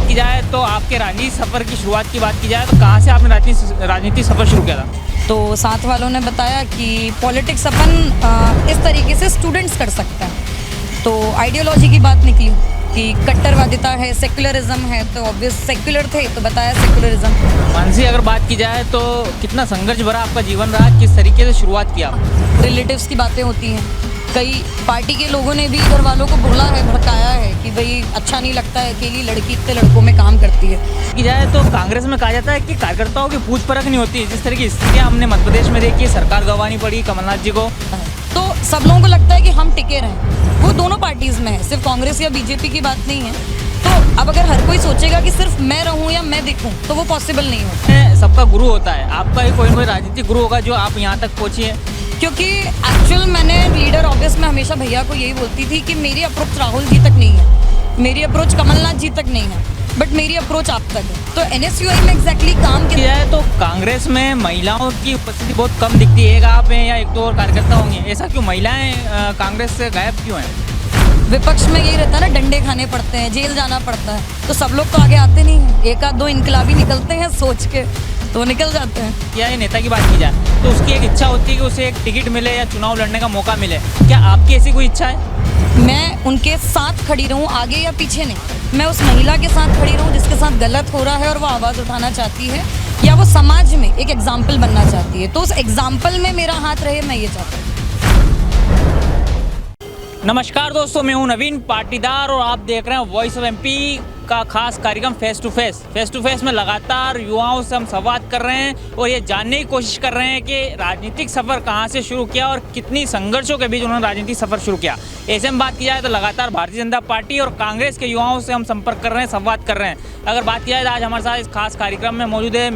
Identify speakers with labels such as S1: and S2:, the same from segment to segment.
S1: बात की जाए तो आपके राजनीति सफ़र की शुरुआत की बात की जाए तो कहाँ से आपने राजनीति सफ़र शुरू किया था?
S2: तो साथ वालों ने बताया कि पॉलिटिक्स अपन इस तरीके से स्टूडेंट्स कर सकते हैं। तो आइडियोलॉजी की बात निकली कि कट्टरवादिता है, सेक्युलरिज्म है, तो ऑब्वियस सेक्युलर थे तो बताया सेक्युलरिज्म।
S1: मानसी, अगर बात की जाए तो कितना संघर्ष भरा आपका जीवन रहा, किस तरीके से शुरुआत किया?
S2: रिलेटिव्स की बातें होती हैं, कई पार्टी के लोगों ने भी घर वालों को बोला है, भड़काया है कि भाई अच्छा नहीं लगता है, अकेली लड़की इतने लड़कों में काम करती है।
S1: की जाए तो कांग्रेस में कहा जाता है कि कार्यकर्ताओं की पूछ परख नहीं होती। जिस तरह की स्थितियाँ हमने मध्य प्रदेश में देखी, सरकार गंवानी पड़ी कमलनाथ जी को,
S2: तो सब लोगों को लगता है कि हम टिके रहें। वो दोनों पार्टीज में है, सिर्फ कांग्रेस या बीजेपी की बात नहीं है। तो अब अगर हर कोई सोचेगा कि सिर्फ मैं रहूं या मैं दिखूं तो वो पॉसिबल नहीं होता।
S1: सबका गुरु होता है, आपका ही कोई ना कोई राजनीतिक गुरु होगा जो आप यहाँ तक पहुँची है।
S2: क्योंकि एक्चुअल मैंने लीडर ऑब्वियस में हमेशा भैया को यही बोलती थी कि मेरी अप्रोच राहुल जी तक नहीं है, मेरी अप्रोच कमलनाथ जी तक नहीं है, बट मेरी अप्रोच आप तक है। तो NSUI में एग्जैक्टली काम किया
S1: जाए तो कांग्रेस में महिलाओं की उपस्थिति बहुत कम दिखती है। आप हैं या एक दो और कार्यकर्ता होंगे, ऐसा क्यों? महिलाएं कांग्रेस से गायब क्यों हैं?
S2: विपक्ष में यही रहता है ना, डंडे खाने पड़ते हैं, जेल जाना पड़ता है, तो सब लोग तो आगे आते नहीं हैं। एक आध दो इनकलाबी निकलते हैं सोच के तो निकल जाते हैं।
S1: या ये नेता की बात की जाए तो उसकी एक इच्छा होती है कि उसे एक टिकट मिले या चुनाव लड़ने का मौका मिले। क्या आपकी ऐसी कोई इच्छा है?
S2: मैं उनके साथ खड़ी रहूं, आगे या पीछे नहीं। मैं उस महिला के साथ खड़ी रहूं जिसके साथ गलत हो रहा है और वो आवाज़ उठाना चाहती है या वो समाज में एक एग्जाम्पल बनना चाहती है, तो उस एग्जाम्पल में मेरा हाथ रहे, मैं ये चाहती हूँ।
S1: नमस्कार दोस्तों, मैं हूं नवीन पाटीदार और आप देख रहे हैं वॉइस ऑफ MP का खास कार्यक्रम फेस टू फेस में लगातार युवाओं से हम संवाद कर रहे हैं और ये जानने की कोशिश कर रहे हैं कि राजनीतिक सफ़र कहां से शुरू किया और कितनी संघर्षों के बीच उन्होंने राजनीतिक सफ़र शुरू किया। ऐसे में बात की जाए तो लगातार भारतीय जनता पार्टी और कांग्रेस के युवाओं से हम संपर्क कर रहे हैं, संवाद कर रहे हैं। अगर बात की जाए तो आज हमारे साथ इस खास कार्यक्रम में मौजूद है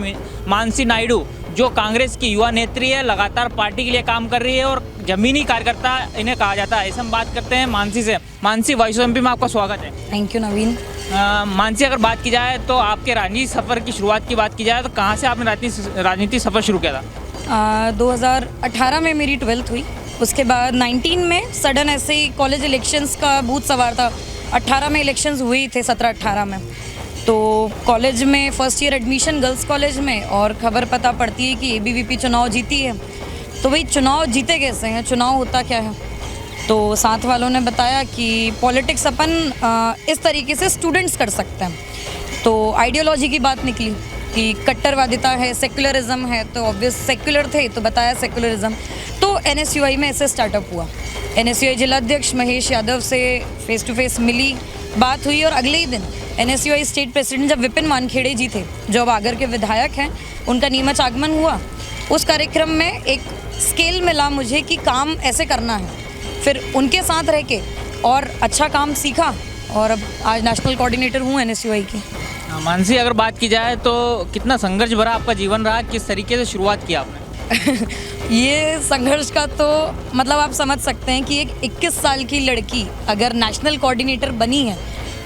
S1: मानसी नायडू, जो कांग्रेस की युवा नेत्री है, लगातार पार्टी के लिए काम कर रही है और जमीनी कार्यकर्ता इन्हें कहा जाता है। ऐसे हम बात करते हैं मानसी से। मानसी, वॉइस ऑफ MP में आपका स्वागत है।
S2: थैंक यू नवीन।
S1: मानसी, अगर बात की जाए तो आपके राजनीतिक सफ़र की शुरुआत की बात की जाए तो कहाँ से आपने राजनीतिक सफ़र शुरू किया था?
S2: 2018 में मेरी 12th हुई। उसके बाद 19 में सडन ऐसे ही कॉलेज इलेक्शंस का भूत सवार था। 18 में इलेक्शंस हुए थे, 17-18 में। तो कॉलेज में first year admission girls college में, और खबर पता पड़ती है कि ABVP चुनाव जीती है। तो भाई चुनाव जीते कैसे हैं, चुनाव होता क्या है? तो साथ वालों ने बताया कि पॉलिटिक्स अपन इस तरीके से स्टूडेंट्स कर सकते हैं। तो आइडियोलॉजी की बात निकली कि कट्टरवादिता है, सेक्युलरिज्म है, तो ऑब्वियस सेक्युलर थे तो बताया सेक्युलरिज्म। तो NSUI में ऐसे स्टार्टअप हुआ। NSUI जिलाध्यक्ष महेश यादव से फेस टू फेस मिली, बात हुई और अगले ही दिन NSUI स्टेट प्रेसिडेंट जब विपिन वानखेड़े जी थे, जो अब आगर के विधायक हैं, उनका नीमच आगमन हुआ। उस कार्यक्रम में एक स्केल मिला मुझे कि काम ऐसे करना है। फिर उनके साथ रह के और अच्छा काम सीखा और अब आज नेशनल कोऑर्डिनेटर हूँ NSUI की।
S1: मानसी, अगर बात की जाए तो कितना संघर्ष भरा आपका जीवन रहा, किस तरीके से शुरुआत की आपने?
S2: ये संघर्ष का तो मतलब आप समझ सकते हैं कि एक 21 साल की लड़की अगर नेशनल कोऑर्डिनेटर बनी है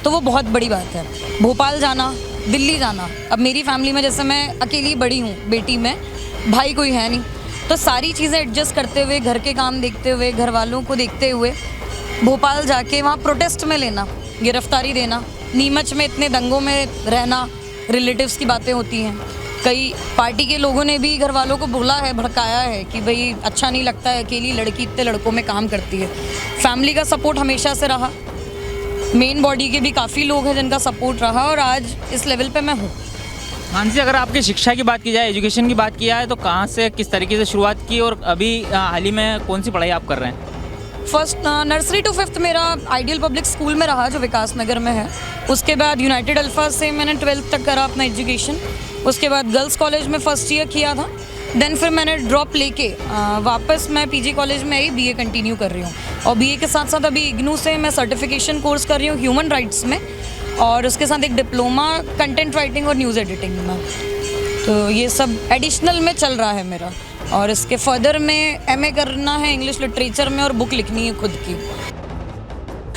S2: तो वो बहुत बड़ी बात है। भोपाल जाना, दिल्ली जाना, अब मेरी फैमिली में जैसे मैं अकेली बड़ी हूँ बेटी में, भाई कोई है नहीं, तो सारी चीज़ें एडजस्ट करते हुए, घर के काम देखते हुए, घर वालों को देखते हुए भोपाल जाके वहाँ प्रोटेस्ट में लेना, गिरफ्तारी देना, नीमच में इतने दंगों में रहना, रिलेटिव्स की बातें होती हैं, कई पार्टी के लोगों ने भी घर वालों को बोला है, भड़काया है कि भाई अच्छा नहीं लगता है, अकेली लड़की इतने लड़कों में काम करती है। फैमिली का सपोर्ट हमेशा से रहा, मेन बॉडी के भी काफ़ी लोग हैं जिनका सपोर्ट रहा और आज इस लेवल पे मैं हूँ।
S1: मानसी, अगर आपकी शिक्षा की बात की जाए, एजुकेशन की बात की जाए तो कहाँ से किस तरीके से शुरुआत की और अभी हाल ही में कौन सी पढ़ाई आप कर रहे हैं?
S2: फर्स्ट नर्सरी टू 5th मेरा आइडियल पब्लिक स्कूल में रहा जो विकास नगर में है। उसके बाद यूनाइटेड अल्फा से मैंने 12th तक करा अपना एजुकेशन। उसके बाद गर्ल्स कॉलेज में फर्स्ट ईयर किया था। देन फिर मैंने ड्रॉप लेके वापस मैं PG कॉलेज में आई, BA कंटिन्यू कर रही हूँ। और BA के साथ साथ अभी IGNOU से मैं सर्टिफिकेशन कोर्स कर रही हूँ ह्यूमन राइट्स में, और उसके साथ एक डिप्लोमा कंटेंट राइटिंग और न्यूज़ एडिटिंग में। तो ये सब एडिशनल में चल रहा है मेरा, और इसके फर्दर में MA करना है इंग्लिश लिटरेचर में और बुक लिखनी है खुद की।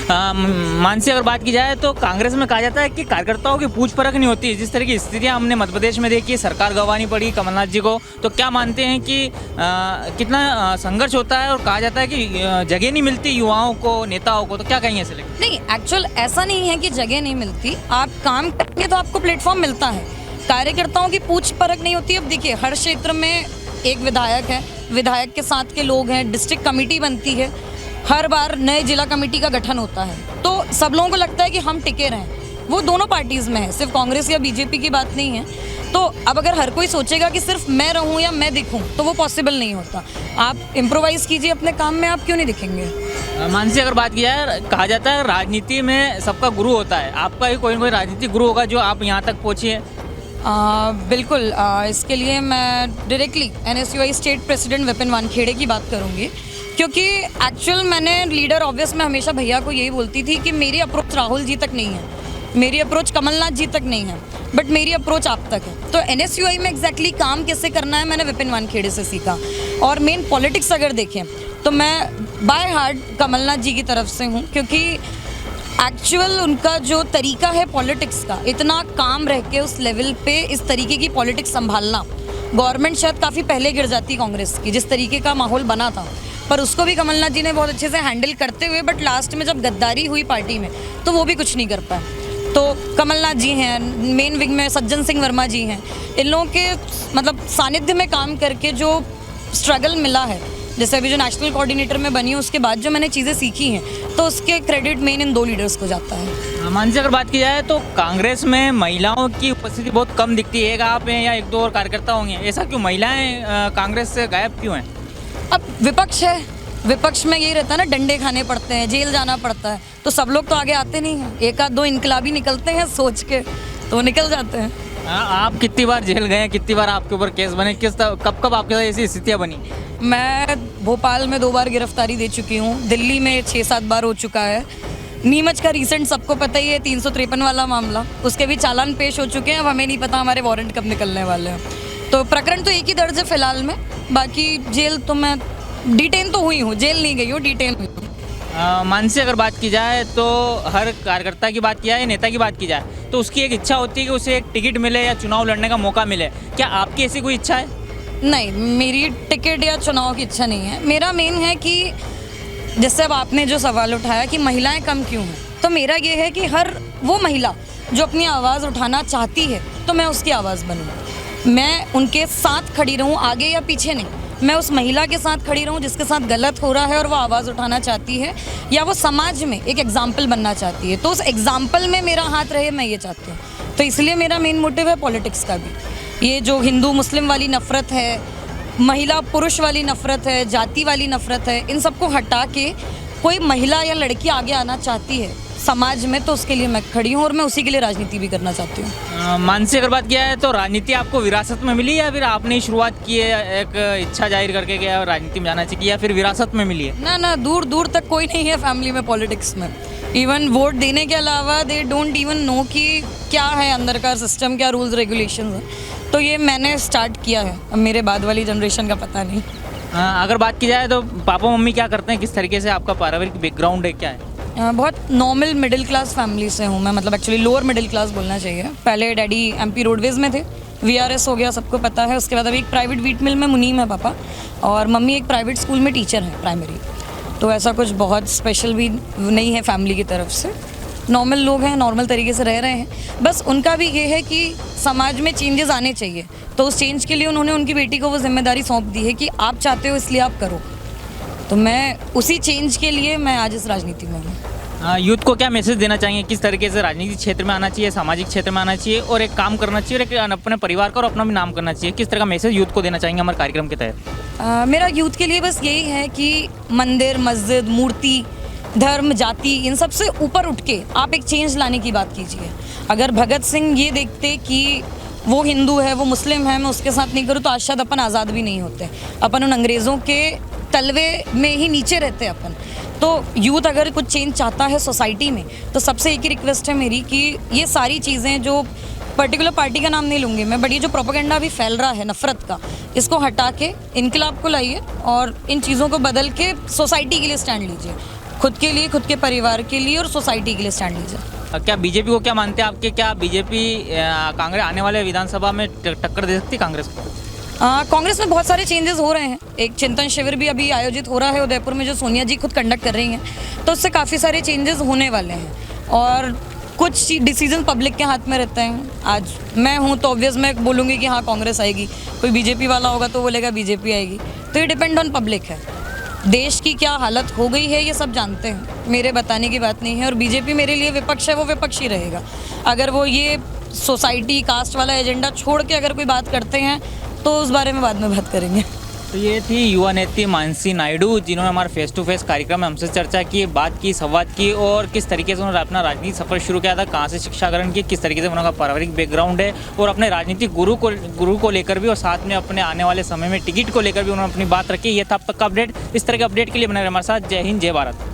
S1: मानसी, अगर बात की जाए तो कांग्रेस में कहा जाता है कि कार्यकर्ताओं की पूछ परख नहीं होती। जिस तरह की स्थितियां हमने मध्य प्रदेश में देखी, सरकार गंवानी पड़ी कमलनाथ जी को, तो क्या मानते हैं कि कितना संघर्ष होता है और कहा जाता है कि जगह नहीं मिलती युवाओं को, नेताओं को, तो क्या कहेंगे ऐसे लेकर?
S2: नहीं, एक्चुअल ऐसा नहीं है कि जगह नहीं मिलती, आप काम करेंगे तो आपको प्लेटफॉर्म मिलता है। कार्यकर्ताओं की पूछ परख नहीं होती। अब देखिए, हर क्षेत्र में एक विधायक है, विधायक के साथ के लोग हैं, डिस्ट्रिक्ट कमेटी बनती है, हर बार नए जिला कमेटी का गठन होता है, तो सब लोगों को लगता है कि हम टिके रहें। वो दोनों पार्टीज़ में है, सिर्फ कांग्रेस या बीजेपी की बात नहीं है। तो अब अगर हर कोई सोचेगा कि सिर्फ मैं रहूं या मैं दिखूं, तो वो पॉसिबल नहीं होता। आप इम्प्रोवाइज़ कीजिए अपने काम में, आप क्यों नहीं दिखेंगे।
S1: मानसी, अगर बात की जाए, कहा जाता है राजनीति में सबका गुरु होता है, आपका ही कोई ना कोई राजनीतिक गुरु होगा जो आप यहाँ तक पहुँची है।
S2: बिल्कुल, इसके लिए मैं directly NSUI state president Vipin Wankhede की बात करूँगी, क्योंकि एक्चुअल मैंने लीडर ऑब्वियस में हमेशा भैया को यही बोलती थी कि मेरी अप्रोच राहुल जी तक नहीं है, मेरी अप्रोच कमलनाथ जी तक नहीं है, बट मेरी अप्रोच आप तक है। तो NSUI में एग्जैक्टली काम कैसे करना है मैंने विपिन वानखेड़े से सीखा। और मेन पॉलिटिक्स अगर देखें तो मैं बाय हार्ट कमलनाथ जी की तरफ से हूँ, क्योंकि एक्चुअल उनका जो तरीका है पॉलिटिक्स का, इतना काम रह के उस लेवल पे इस तरीके की पॉलिटिक्स संभालना, गवर्नमेंट शायद काफ़ी पहले गिर जाती कांग्रेस की, जिस तरीके का माहौल बना था, पर उसको भी कमलनाथ जी ने बहुत अच्छे से हैंडल करते हुए, बट लास्ट में जब गद्दारी हुई पार्टी में तो वो भी कुछ नहीं कर पाए। तो कमलनाथ जी हैं, मेन विंग में सज्जन सिंह वर्मा जी हैं, इन लोगों के मतलब सानिध्य में काम करके जो स्ट्रगल मिला है, जैसे अभी जो नेशनल कोऑर्डिनेटर में बनी हूँ, उसके बाद जो मैंने चीज़ें सीखी हैं, तो उसके क्रेडिट मेन इन दो लीडर्स को जाता है।
S1: मानसी, अगर बात की जाए तो कांग्रेस में महिलाओं की उपस्थिति बहुत कम दिखती है। एक आप हैं या एक दो और कार्यकर्ता होंगे, ऐसा क्यों? महिलाएं कांग्रेस से गायब क्यों हैं?
S2: अब विपक्ष है, विपक्ष में यही रहता है ना, डंडे खाने पड़ते हैं, जेल जाना पड़ता है, तो सब लोग तो आगे आते नहीं हैं। एक आध दो इनकलाबी निकलते हैं सोच के, तो निकल जाते हैं।
S1: आप कितनी बार जेल गए, कितनी बार आपके ऊपर केस बने, कब कब आपके साथ ऐसी स्थितियाँ बनी?
S2: मैं भोपाल में 2 बार गिरफ्तारी दे चुकी हूँ, दिल्ली में 6-7 बार हो चुका है, नीमच का रिसेंट सबको पता ही है 353 वाला मामला, उसके भी चालान पेश हो चुके हैं। अब हमें नहीं पता हमारे वारंट कब निकलने वाले हैं। तो प्रकरण तो एक ही दर्ज है फिलहाल में, बाकी जेल तो मैं डिटेन तो हुई हूँ, जेल नहीं गई हूँ, डिटेन हुई हूँ।
S1: मानसी, अगर बात की जाए तो हर कार्यकर्ता की बात की जाए, नेता की बात की जाए, तो उसकी एक इच्छा होती है कि उसे एक टिकट मिले या चुनाव लड़ने का मौका मिले। क्या आपकी ऐसी कोई इच्छा है?
S2: नहीं, मेरी टिकट या चुनाव की इच्छा नहीं है। मेरा मेन है कि जैसे अब आपने जो सवाल उठाया कि महिलाएं कम क्यों हैं, तो मेरा ये है कि हर वो महिला जो अपनी आवाज़ उठाना चाहती है, तो मैं उसकी आवाज़ बनूँ, मैं उनके साथ खड़ी रहूँ, आगे या पीछे नहीं। मैं उस महिला के साथ खड़ी रहूं जिसके साथ गलत हो रहा है और वो आवाज़ उठाना चाहती है, या वो समाज में एक एग्जाम्पल बनना चाहती है, तो उस एग्जाम्पल में मेरा हाथ रहे, मैं ये चाहती हूँ। तो इसलिए मेरा मेन मोटिव है पॉलिटिक्स का भी। ये जो हिंदू मुस्लिम वाली नफ़रत है, महिला पुरुष वाली नफ़रत है, जाति वाली नफ़रत है, इन सबको हटा के कोई महिला या लड़की आगे आना चाहती है समाज में, तो उसके लिए मैं खड़ी हूँ और मैं उसी के लिए राजनीति भी करना चाहती हूँ।
S1: मानसी, अगर बात किया है तो राजनीति आपको विरासत में मिली या फिर आपने शुरुआत की है एक इच्छा जाहिर करके क्या राजनीति में जाना चाहिए, या फिर विरासत में मिली है?
S2: ना, दूर दूर तक कोई नहीं है फैमिली में पॉलिटिक्स में। इवन वोट देने के अलावा दे डोंट इवन नो कि क्या है अंदर का सिस्टम, क्या रूल्स रेगुलेशन है। तो ये मैंने स्टार्ट किया है, अब मेरे बाद वाली जनरेशन का पता नहीं।
S1: अगर बात की जाए तो पापा मम्मी क्या करते हैं, किस तरीके से आपका पारिवारिक बैकग्राउंड है, क्या है?
S2: बहुत नॉर्मल मिडिल क्लास फैमिली से हूँ मैं, मतलब एक्चुअली लोअर मिडिल क्लास बोलना चाहिए। पहले डैडी MP रोडवेज़ में थे, VRS हो गया सबको पता है। उसके बाद अभी एक प्राइवेट वीट मिल में मुनीम है पापा, और मम्मी एक प्राइवेट स्कूल में टीचर है प्राइमरी। तो ऐसा कुछ बहुत स्पेशल भी नहीं है फैमिली की तरफ से, नॉर्मल लोग हैं, नॉर्मल तरीके से रह रहे हैं। बस उनका भी ये है कि समाज में चेंजेस आने चाहिए, तो उस चेंज के लिए उन्होंने उनकी बेटी को वो जिम्मेदारी सौंप दी है कि आप चाहते हो इसलिए आप करो। तो मैं उसी चेंज के लिए मैं आज इस राजनीति में हूँ।
S1: यूथ को क्या मैसेज देना चाहिए, किस तरीके से राजनीतिक क्षेत्र में आना चाहिए, सामाजिक क्षेत्र में आना चाहिए और एक काम करना चाहिए और एक अपने परिवार का और अपना भी नाम करना चाहिए, किस तरह का मैसेज यूथ को देना चाहेंगे हमारे कार्यक्रम के तहत?
S2: मेरा यूथ के लिए बस यही है कि मंदिर, मस्जिद, मूर्ति, धर्म, जाति, इन सब से ऊपर उठ के आप एक चेंज लाने की बात कीजिए। अगर भगत सिंह ये देखते कि वो हिंदू है, वो मुस्लिम है, मैं उसके साथ नहीं करूँ, तो आज शायद अपन आज़ाद भी नहीं होते। अपन उन अंग्रेज़ों के तलवे में ही नीचे रहते अपन। तो यूथ अगर कुछ चेंज चाहता है सोसाइटी में, तो सबसे एक ही रिक्वेस्ट है मेरी कि ये सारी चीज़ें, जो पर्टिकुलर पार्टी का नाम नहीं लूँगी मैं, बट ये जो प्रोपेगेंडा भी फैल रहा है नफ़रत का, इसको हटा के इनकलाब को लाइए और इन चीज़ों को बदल के सोसाइटी के लिए स्टैंड लीजिए। खुद के लिए, खुद के परिवार के लिए और सोसाइटी के लिए स्टैंड लीजिए।
S1: क्या बीजेपी को क्या मानते हैं आपके, क्या बीजेपी कांग्रेस आने वाले विधानसभा में टक्कर दे सकती है कांग्रेस को?
S2: कांग्रेस में बहुत सारे चेंजेस हो रहे हैं। एक चिंतन शिविर भी अभी आयोजित हो रहा है उदयपुर में, जो सोनिया जी खुद कंडक्ट कर रही हैं, तो उससे काफ़ी सारे चेंजेस होने वाले हैं और कुछ डिसीजन पब्लिक के हाथ में रहते हैं। आज मैं हूँ तो ऑब्वियस मैं बोलूँगी कि हाँ कांग्रेस आएगी, कोई बीजेपी वाला होगा तो बोलेगा बीजेपी आएगी, तो ये डिपेंड ऑन पब्लिक है। देश की क्या हालत हो गई है ये सब जानते हैं, मेरे बताने की बात नहीं है। और बीजेपी मेरे लिए विपक्ष है, वो विपक्ष ही रहेगा। अगर वो ये सोसाइटी कास्ट वाला एजेंडा छोड़ के अगर कोई बात करते हैं तो उस बारे में बाद में बात करेंगे।
S1: तो ये थी युवा नेत्री मानसी नायडू, जिन्होंने हमारे फेस टू फेस कार्यक्रम में हमसे चर्चा की, बात की, संवाद की और किस तरीके से उन्होंने अपना राजनीतिक सफर शुरू किया था, कहाँ से शिक्षा ग्रहण की, किस तरीके से उनका पारिवारिक बैकग्राउंड है और अपने राजनीतिक गुरु को लेकर भी और साथ में अपने आने वाले समय में टिकट को लेकर भी उन्होंने अपनी बात रखी। ये था अब तक का अपडेट। इस तरह के अपडेट के लिए बने रहे हमारे साथ। जय हिंद, जय भारत।